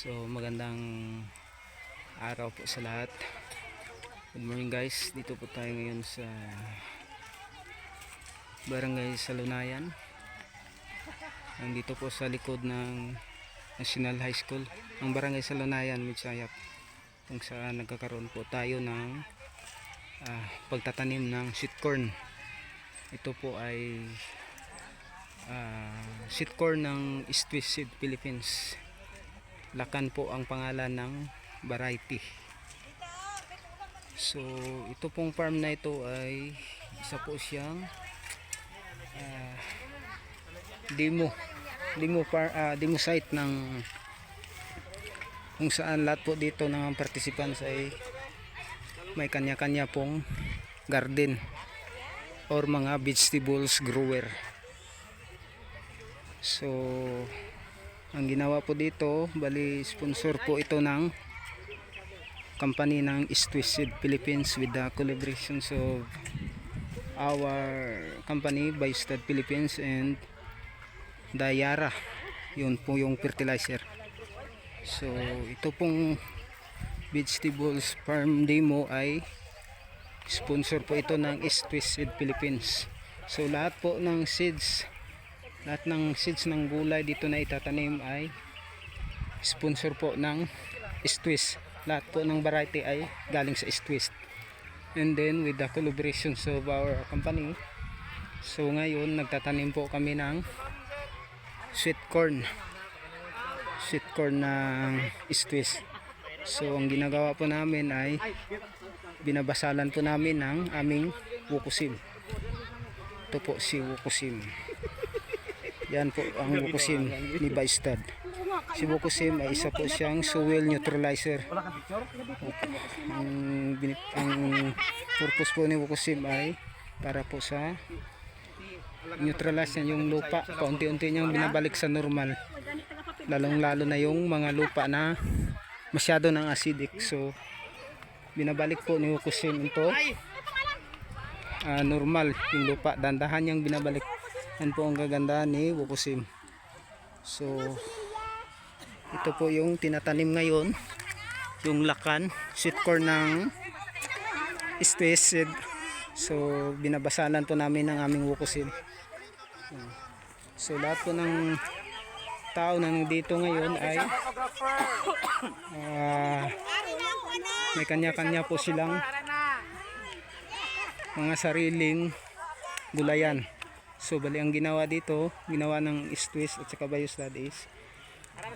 So magandang araw po sa lahat. Good morning guys. Dito po tayo ngayon sa Barangay Salunayan. Nandito po sa likod ng National High School, ang Barangay Salunayan, Midsayap, kung saan nagkakaroon po tayo ng pagtatanim ng sweet corn. Ito po ay sweet corn ng East West Seed Philippines. Lakan po ang pangalan ng variety. So ito pong farm na ito ay isa po siyang demo site ng kung saan lahat po dito ng participants ay may kanya-kanya pong garden or mga vegetables grower. So ang ginawa po dito, bali sponsor po ito ng company ng East West Seed Philippines with the collaborations of our company Biostad Philippines and Dayara. Yun po yung fertilizer. So ito pong vegetables farm demo ay sponsor po ito ng East West Seed Philippines. So lahat po ng seeds ng gulay dito na itatanim ay sponsor po ng East West. Lahat po ng variety ay galing sa East West, and then with the collaborations of our company. So ngayon nagtatanim po kami ng sweet corn ng East West. So ang ginagawa po namin ay binabasalan po namin ng aming wukusim. Ito po si wukusim. Yan po ang wukusim ni Biostad. Si wukusim ay isa po siyang soil neutralizer. Ang purpose po ni wukusim ay para po sa neutralize yung lupa. Paunti-unti niyang binabalik sa normal. Lalong-lalo na yung mga lupa na masyado ng acidic. So binabalik po ni wukusim ito normal yung lupa. Dandahan niyang binabalik. Yan po ang gaganda ni wukusim. So ito po yung tinatanim ngayon, yung lakan, sweet corn ng East West Seed. So binabasalan po namin ng aming wukusim. So lahat po ng tao na nandito ngayon ay may kanya-kanya po silang mga sariling gulayan. So bali ang ginawa dito, ginawa ng East West at saka Biostad is